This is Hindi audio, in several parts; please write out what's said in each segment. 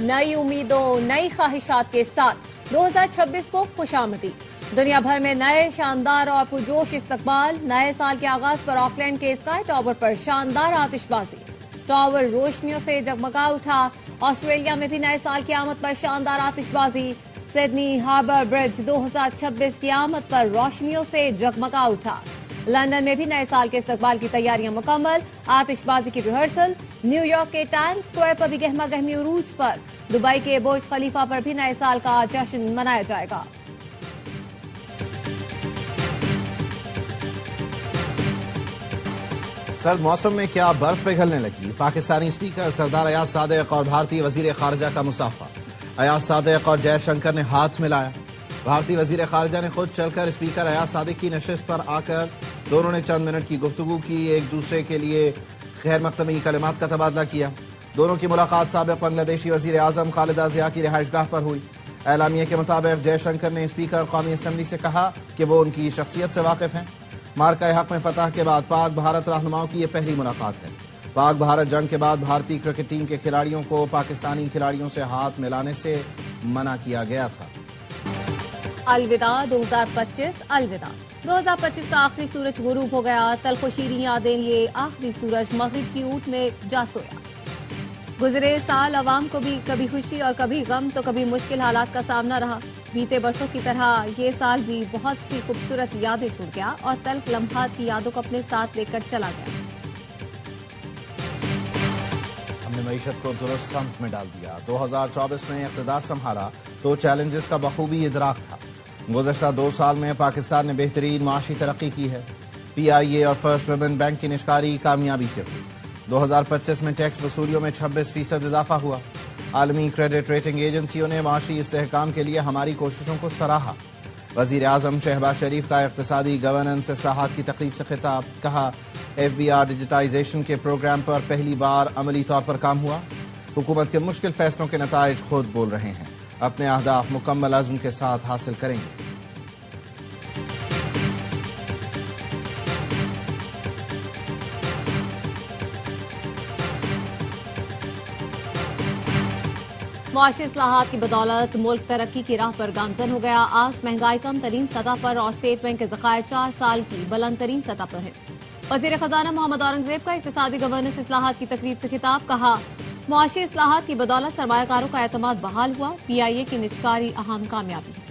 नई उम्मीदों, नई ख्वाहिशात के साथ 2026 को खुशामदी। दुनिया भर में नए शानदार और पुरजोश इस्तकबाल। नए साल के आगाज पर ऑकलैंड के स्काई टावर पर शानदार आतिशबाजी। टावर रोशनियों से जगमगा उठा। ऑस्ट्रेलिया में भी नए साल की आमद पर शानदार आतिशबाजी। सिडनी हार्बर ब्रिज 2026 की आमद पर रोशनियों से जगमगा उठा। लंदन में भी नए साल के इस्तकबाल की तैयारियां मुकम्मल। आतिशबाजी की रिहर्सल। न्यूयॉर्क के टाइम्स स्क्वायर पर भी गहमा गहमी उरूज पर। दुबई के बुर्ज खलीफा पर भी नए साल का जश्न मनाया जाएगा। सर्द मौसम में क्या बर्फ पिघलने लगी? पाकिस्तानी स्पीकर सरदार अयाज सादिक और भारतीय वजीर खारजा का मुसाफा। अयाज सादिक और जयशंकर ने हाथ मिलाया। भारतीय वजीर खारजा ने खुद चलकर स्पीकर अयाज सादिक की नशिस्त पर आकर दोनों ने चंद मिनट की गुफ्तगू की। एक दूसरे के लिए खैर मकदमी कलिमात का तबादला किया। दोनों की मुलाकात साबिक बांग्लादेशी वजीर आजम खालिदा जिया की रिहाइशगाह पर हुई। एलामिया के मुताबिक जयशंकर ने स्पीकर कौमी असम्बली से कहा कि वो उनकी शख्सियत से वाकिफ हैं। मार्का हक में फतह के बाद पाक भारत रहनुमाओं की यह पहली मुलाकात है। पाक भारत जंग के बाद भारतीय क्रिकेट टीम के खिलाड़ियों को पाकिस्तानी खिलाड़ियों से हाथ मिलाने से मना किया गया था। अलविदा 2025, अलविदा 2025 का आखिरी सूरज गुरूब हो गया। तलखुशीरी यादें लिए आखिरी सूरज मगरिब की ऊट में जा सोया। गुजरे साल अवाम को भी कभी खुशी और कभी गम तो कभी मुश्किल हालात का सामना रहा। बीते बरसों की तरह ये साल भी बहुत सी खूबसूरत यादें छोड़ गया और तल्ख लम्हात की यादों को अपने साथ लेकर चला गया। हमने मईशत को दुरुस्त समत में डाल दिया। 2024 में इक़्तिदार संभाला तो चैलेंजेस का बखूबी इदराक था। गुज़श्ता 2 साल में पाकिस्तान ने बेहतरीन माशी तरक्की की है। PIA और फर्स्ट वुमेन बैंक की निष्कारी कामयाबी से हुई। 2025 में टैक्स वसूलियों में 26% इजाफा हुआ। आलमी क्रेडिट रेटिंग एजेंसियों ने माशी इस्तेहकाम के लिए हमारी कोशिशों को सराहा। वजीर आजम शहबाज शरीफ का इक़्तिसादी गवर्नेंस इस्लाहात की तकरीब से खिताब। कहा FBR डिजिटाइजेशन के प्रोग्राम पर पहली बार अमली तौर पर काम हुआ। हुकूमत के मुश्किल फैसलों के नताइज खुद बोल रहे हैं। अपने अहदाफ मुकम्मल अज़्म के साथ हासिल करेंगे। मुआशी इस्लाहात की बदौलत मुल्क तरक्की की राह पर गामजन हो गया। आज महंगाई कम तरीन सतह पर और स्टेट बैंक के ज़खायर 4 साल की बुलंद तरीन सतह पर है। वजीर खजाना मोहम्मद औरंगजेब का इक़्तिसादी गवर्नेंस इस्लाहात की तकरीब से खिताब। कहा मुआशी इस्लाहात की बदौलत सरमायाकारों का एतमाद बहाल हुआ। PIA की निजकारी अहम कामयाबी है।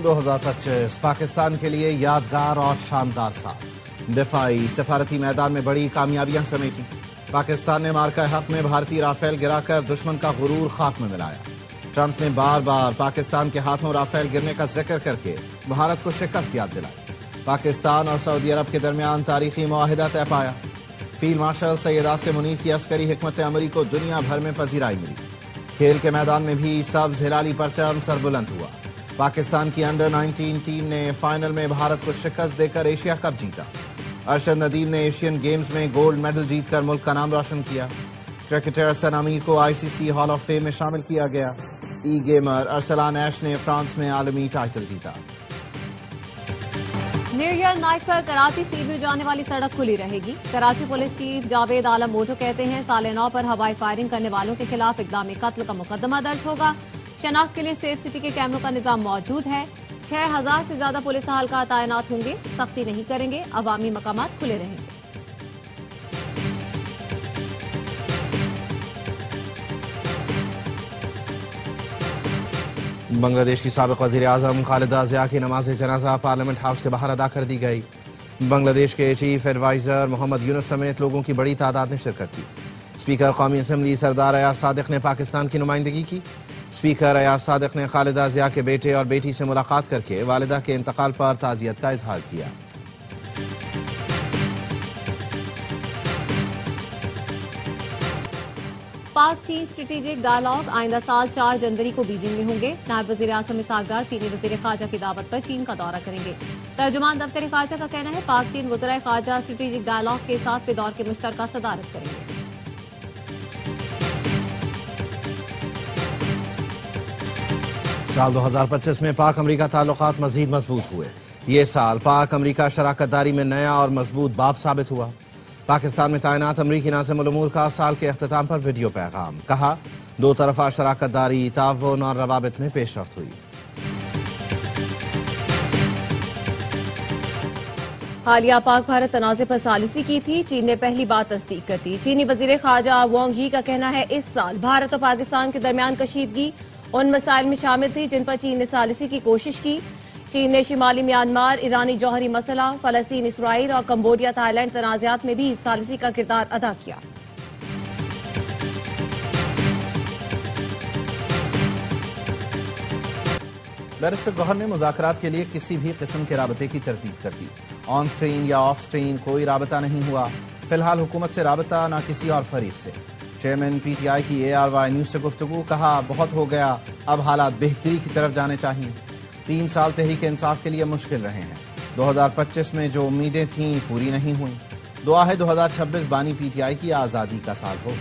2025 पाकिस्तान के लिए यादगार और शानदार साल। दिफाई सफारती मैदान में बड़ी कामयाबियां समेटी। पाकिस्तान ने मार्का हक में भारतीय राफेल गिराकर दुश्मन का गुरूर खाक में मिलाया। ट्रंप ने बार बार पाकिस्तान के हाथों राफेल गिरने का जिक्र करके भारत को शिकस्त याद दिलाई। पाकिस्तान और सऊदी अरब के दरमियान तारीखी मुआहिदा तय पाया। फील्ड मार्शल सैयद आसिम मुनीर की अस्करी हिकमत अमली को दुनिया भर में पजीराई मिली। खेल के मैदान में भी सब्ज हिलाली परचम सरबुलंद हुआ। पाकिस्तान की अंडर 19 टीम ने फाइनल में भारत को शिकस्त देकर एशिया कप जीता। अरशद नदीम ने एशियन गेम्स में गोल्ड मेडल जीतकर मुल्क का नाम रोशन किया। क्रिकेटर सन अमीर को ICC हॉल ऑफ फेम में शामिल किया गया। गेमर अरसलान ऐश ने फ्रांस में आलमी टाइटल जीता। न्यू ईयर नाइट पर कराची सीव्यू जाने वाली सड़क खुली रहेगी। कराची पुलिस चीफ जावेद आलम मोटो कहते हैं साल 9 पर हवाई फायरिंग करने वालों के खिलाफ इक़दाम कत्ल का मुकदमा दर्ज होगा। शनाख्त के लिए सेफ सिटी के कैमरों का निजाम मौजूद है। 6000 से ज्यादा पुलिस अहलकार तैनात होंगे। सख्ती नहीं करेंगे। अवामी मकामात खुले रहेंगे। बांग्लादेश की साबिक वज़ीर आज़म खालिदा जिया की नमाज जनाजा पार्लियामेंट हाउस के बाहर अदा कर दी गई। बांग्लादेश के चीफ एडवाइजर मोहम्मद यूनुस समेत लोगों की बड़ी तादाद ने शिरकत की। स्पीकर कौमी असम्बली सरदार अयाज सादिक ने पाकिस्तान की नुमाइंदगी की। स्पीकर अयाज सादिक ने खालिदा जिया के बेटे और बेटी से मुलाकात करके वालिदा के इंतकाल पर ताज़ियत का इजहार किया। पाक चीन स्ट्रेटेजिक डायलॉग आइंदा साल 4 जनवरी को बीजिंग में होंगे। नायब वज़ीर आज़म इसहाक डार चीनी वज़ीर ख़ारजा की दावत पर चीन का दौरा करेंगे। तर्जुमान दफ्तर ख़ारजा का कहना है पाक चीन वज़ीर ख़ारजा स्ट्रेटेजिक डायलॉग के 7वें दौर के मुश्तरका सदारत करेंगे। साल 2025 में पाक अमरीका ताल्लुकात मजीद मजबूत हुए। ये साल पाक अमरीका शराकतदारी में नया और मजबूत बाब साबित हुआ। पाकिस्तान में तैनात अमरीकी नाज़िम उल उमूर का साल के अख्तिताम पर वीडियो पैगाम। कहा, दो तरफा शराकत दारी, ताउन और रवाबित में पेशरफ्त हुई। हालिया पाक भारत तनाज़े पर सालिसी की थी, चीन ने पहली बात तस्दीक कर दी। चीनी वजीर खारजा वांग यी का कहना है, इस साल भारत और पाकिस्तान के दरमियान कशीदगी उन मसाइल में शामिल थी जिन पर चीन ने सालिसी की कोशिश की। चीन ने शिमाली म्यांमार, ईरानी जौहरी मसला, फलस्तीन, इसराइल और कंबोडिया थाईलैंड तनाज़ात में भी सालिसी का किरदार अदा किया। बैरिस्टर गौहर ने मुज़ाकरात के लिए किसी भी किस्म के राबते की तरदीद कर दी। ऑन स्क्रीन या ऑफ स्क्रीन कोई राबता नहीं हुआ। फिलहाल हुकूमत से राबता न किसी और फरीक से। चेयरमैन PTI की ARY न्यूज से गुफ्तगू। कहा, बहुत हो गया, अब हालात बेहतरी की तरफ जाने चाहिए। 3 साल तहरीक इंसाफ के लिए मुश्किल रहे हैं। 2025 में जो उम्मीदें थीं पूरी नहीं हुई। दुआ है 2026 बानी PTI की आज़ादी का साल हो।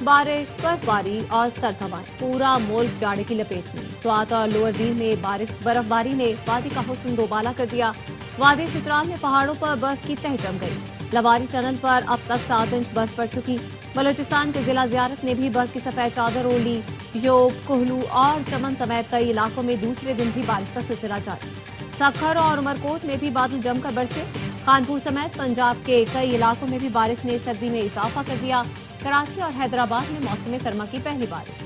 बारिश, बर्फबारी और सर्द हवाएं, पूरा मुल्क जाड़े की लपेट में। स्वात और लोअर दीन में बर्फबारी ने वादी का हुस्न दोबाला कर दिया। वादी चित्राल में पहाड़ों पर बर्फ की तह जम गई। लवारी टनल पर अब तक 7 इंच बर्फ पड़ चुकी। बलूचिस्तान के जिला ज़ियारत ने भी बर्फ की सफेद चादर ओढ़ ली। योब, कोहलू और चमन समेत कई इलाकों में दूसरे दिन भी बारिश का सिलसिला जारी। सखर और उमरकोट में भी बादल जमकर बरसे। कानपुर समेत पंजाब के कई इलाकों में भी बारिश ने सर्दी में इजाफा कर दिया। कराची और हैदराबाद में मौसम सरमा की पहली बारिश।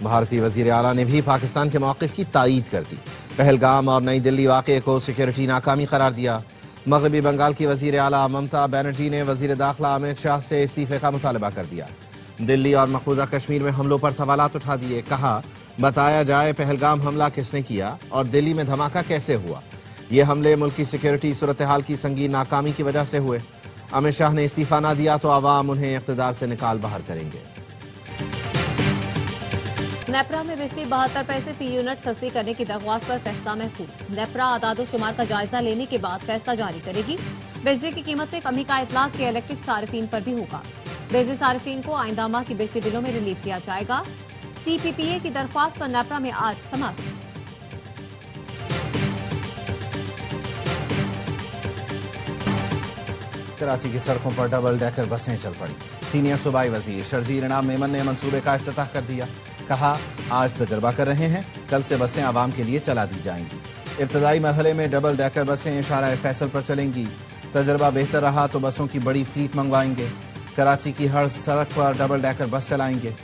भारतीय वजीर आला ने भी पाकिस्तान के मौक़िफ़ की तायीद कर दी। पहलगाम और नई दिल्ली वाक़े को सिक्योरिटी नाकामी करार दिया। मगरबी बंगाल की वजीर आला ममता बनर्जी ने वजीर दाखिला अमित शाह से इस्तीफे का मुतालबा कर दिया। दिल्ली और मकबूजा कश्मीर में हमलों पर सवालात उठा दिए। कहा, बताया जाए पहलगाम हमला किसने किया और दिल्ली में धमाका कैसे हुआ। ये हमले मुल्क की सिक्योरिटी सूरत हाल की संगीन नाकामी की वजह से हुए। अमित शाह ने इस्तीफा न दिया तो अवाम उन्हें इक़्तिदार से निकाल बाहर करेंगे। नेपरा में बिजली 72 पैसे फी यूनिट सस्ती करने की दरख्वास्त पर फैसला महफूज। नेपरा आदादो शुमार का जायजा लेने के बाद फैसला जारी करेगी। बिजली की कीमत में कमी का इतलाक के इलेक्ट्रिक सारिफीन पर भी होगा। बिजली सारिफीन को आइंदा माह की बिजली बिलों में रिलीफ किया जाएगा। CPPA की दरख्वास्त पर नेपरा में आज समाप्त। कराची की सड़कों पर डबल डेकर बसें चल पड़ी। सीनियर सूबाई वजीर शर्जील इनाम मेमन ने मंसूबे का इफ्तिताह कर दिया। कहा, आज तजर्बा कर रहे हैं, कल से बसें आवाम के लिए चला दी जाएंगी। इब्तदाई मरहले में डबल डेकर बसें इशारा फैसल पर चलेंगी। तजर्बा बेहतर रहा तो बसों की बड़ी फ्लीट मंगवाएंगे। कराची की हर सड़क पर डबल डेकर बस चलाएंगे।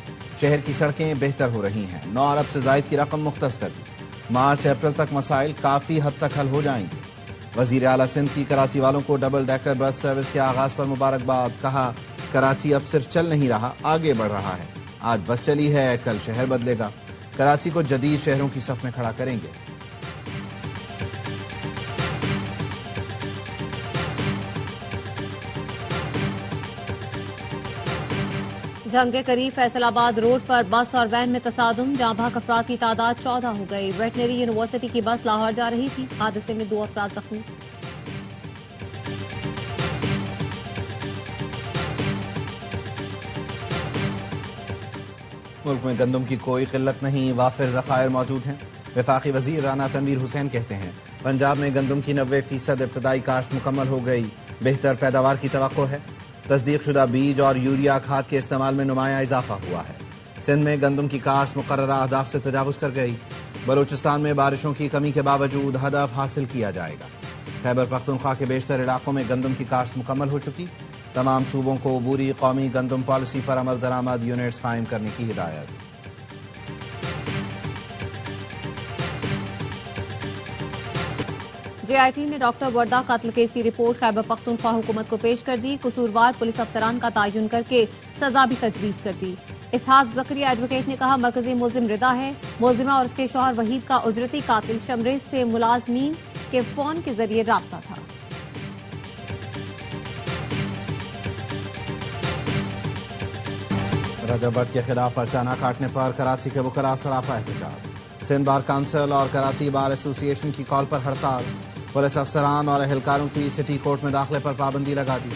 शहर की सड़कें बेहतर हो रही हैं। 9 अरब से जायद की रकम मुख्तस कर दी। मार्च अप्रैल तक मसाइल काफी हद तक हल हो जाएंगे। वजीर आला सिंध की कराची वालों को डबल डेकर बस सर्विस के आगाज पर मुबारकबाद। कहा, कराची अब सिर्फ चल नहीं रहा, आगे बढ़ रहा है। आज बस चली है, कल शहर बदलेगा। कराची को जदीद शहरों की सफ में खड़ा करेंगे। जंग के करीब फैसलाबाद रोड पर बस और वैन में तसादुम। जहां भाग अफराद की तादाद 14 हो गई। वेटनरी यूनिवर्सिटी की बस लाहौर जा रही थी। हादसे में 2 अफराद जख्मी। मुल्क में गंदम की कोई किल्लत नहीं, वाफिर ज़खायर मौजूद हैं। वफाकी वजीर राना तनवीर हुसैन कहते हैं, पंजाब में गंदम की 90% इब्तदाई काश्त मुकम्मल हो गई। बेहतर पैदावार की तवक्को है। तस्दीक शुदा बीज और यूरिया खाद के इस्तेमाल में नुमाया इजाफा हुआ है। सिंध में गंदम की काश्त मुकर्ररा अहदाफ से तजावुज कर गई। बलूचिस्तान में बारिशों की कमी के बावजूद हदफ हासिल किया जाएगा। खैबर पख्तूनख्वा के बेशतर इलाकों में गंदम की काश्त मुकम्मल हो चुकी। तमाम सूबों को अबूरी कौमी गंदम पॉलिसी पर अमल दरामद यूनिट्स कायम करने की हिदायत। JIT ने डॉक्टर वर्दा कत्ल केस की रिपोर्ट खैबर पख्तूनख्वा हुकूमत को पेश कर दी। कसूरवार पुलिस अफसरान का तयन करके सजा भी तजवीज कर दी। इसहाक जकरिया एडवोकेट ने कहा, मरकजी मुल्जिम रिदा है। मुल्जिमा और उसके शौहर वहीद का उजरती कातिल शमरेज से मुलाजमीन के फोन के जरिए राब्ता था। रजब भट्ट के खिलाफ पर्चा न काटने पर कराची के वकला सराफा एहतजाज। सिंध बार काउंसिल और कराची बार एसोसिएशन की कॉल पर हड़ताल। पुलिस अफसरान और अहलकारों की सिटी कोर्ट में दाखिले पर पाबंदी लगा दी।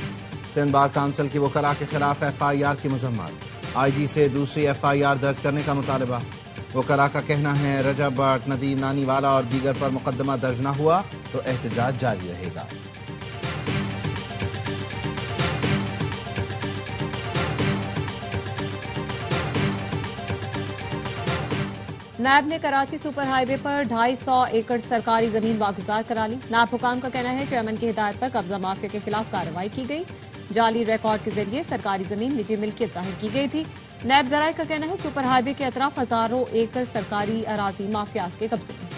सिंध बार काउंसिल की वकला के खिलाफ FIR की मजम्मत, IG से दूसरी FIR दर्ज करने का मुतालबा। वकला का कहना है रजब भट्ट, नदीम नानीवाला और दीगर पर मुकदमा दर्ज न हुआ तो एहतजाज जारी रहेगा। नैब ने कराची सुपर हाईवे पर 250 एकड़ सरकारी जमीन वागुजार करा ली। नैब हुकाम का कहना है चेयरमैन की हिदायत पर कब्जा माफिया के खिलाफ कार्रवाई की गई। जाली रिकॉर्ड के जरिए सरकारी जमीन निजी मिल्कियत जाहिर की गई थी। नैब जराये का कहना है सुपर हाईवे के अतराफ हजारों एकड़ सरकारी अराजी माफिया के कब्जे में।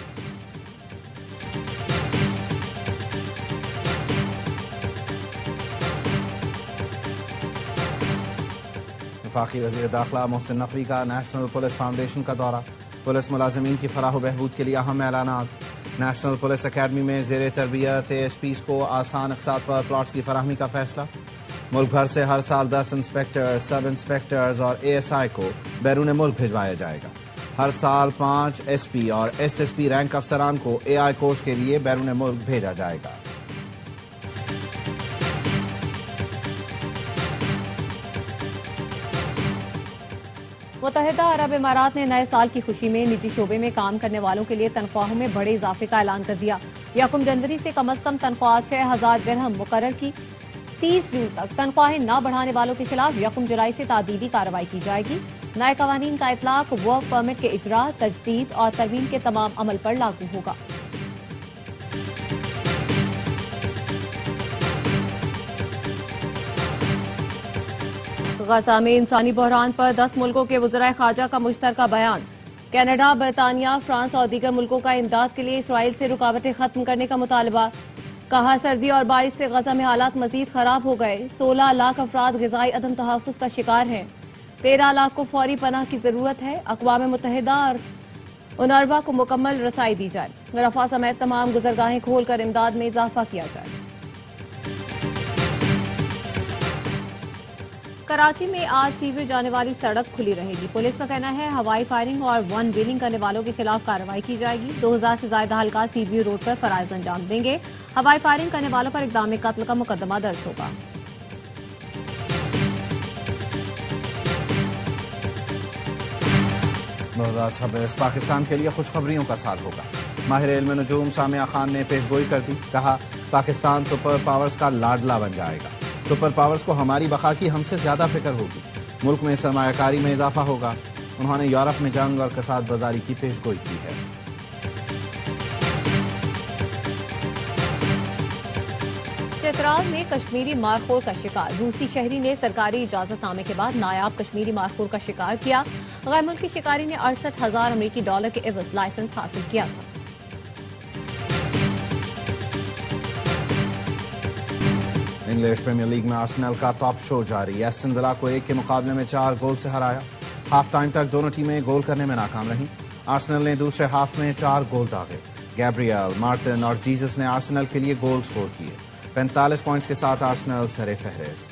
वफाकी वज़ीर दाखिला मोहसिन नकवी का नेशनल पुलिस फाउंडेशन का दौरा। पुलिस मुलाजमीन की फलाह बहबूद के लिए अहम ऐलानात। नेशनल पुलिस अकेडमी में ज़ेर तरबियत ASPs को आसान अक़सात पर प्लॉट्स की फराहमी का फैसला। मुल्क भर से हर साल 10 इंस्पेक्टर, सब इंस्पेक्टर्स और ASI को बैरून मुल्क भिजवाया जाएगा। हर साल 5 SP और SSP रैंक अफसरान को AI कोर्स के लिए बैरून मुल्क भेजा जाएगा। मुत्तहिदा अरब इमारात ने नए साल की खुशी में निजी शोबे में काम करने वालों के लिए तनख्वाहों में बड़े इजाफे का ऐलान कर दिया। 1 जनवरी से कम अज कम तनख्वाह 6,000 दिरहम मुकर्रर की। 30 जून तक तनख्वाहें न बढ़ाने वालों के खिलाफ 1 जुलाई से तादीबी कार्रवाई की जाएगी। नए कवानीन का इतलाक वर्क परमिट के इजरा, तजदीद और तरमीम के तमाम अमल पर लागू होगा। गजा में इंसानी बहरान पर 10 मुल्कों के वज़राए खारजा का मुश्तरका बयान। कनाडा, बरतानिया, फ्रांस और दीगर मुल्कों का इमदाद के लिए इसराइल से रुकावटें खत्म करने का मुतालबा। कहा सर्दी और बारिश से गजा में हालात मजीद खराब हो गए। 16 लाख अफराद ग़िज़ाई अदम तहफ़्फ़ुज़ का शिकार हैं। 13 लाख को फौरी पनाह की जरूरत है। अक़वाम मुत्तहिदा और UNRWA को मुकम्मल रसाई दी जाए। रफ़ा समेत तमाम गुजरगाहें खोलकर इमदाद में इजाफा किया जाए। कराची में आज सीवे जाने वाली सड़क खुली रहेगी। पुलिस का कहना है हवाई फायरिंग और वन व्हीलिंग करने वालों के खिलाफ कार्रवाई की जाएगी। 2000 से ज्यादा हल्का सीवी रोड पर फराइज अंजाम देंगे। हवाई फायरिंग करने वालों पर इक़दाम कत्ल का मुकदमा दर्ज होगा। पाकिस्तान के लिए खुशखबरियों का साल होगा। माहिर इल्म नजूम सामिया खान ने पेशगोई कर दी। कहा पाकिस्तान सुपर पावर्स का लाडला बन जाएगा। सुपर पावर्स को हमारी बका की हमसे ज्यादा फिक्र होगी। मुल्क में सरमायाकारी में इजाफा होगा। उन्होंने यूरोप में जंग और कसाद बाजारी की पेशगोई की है। चित्राल में कश्मीरी मारखोर का शिकार। रूसी शहरी ने सरकारी इजाजतनामे के बाद नायाब कश्मीरी मारखोर का शिकार किया। गैर मुल्की शिकारी ने $68,000 अमरीकी डॉलर के एवज लाइसेंस हासिल किया था। इंग्लिश प्रीमियर लीग में आर्सेनल का टॉप शो जारी। एस्टन विला को 1 के मुकाबले में 4 गोल से हराया। हाफ टाइम तक दोनों टीमें गोल करने में नाकाम रहीं। आर्सेनल ने दूसरे हाफ में 4 गोल दागे। गैब्रियल, मार्टिन और जीसस ने आर्सेनल के लिए गोल स्कोर किए। 45 पॉइंट्स के साथ आर्सेनल सरे फहरिस्त।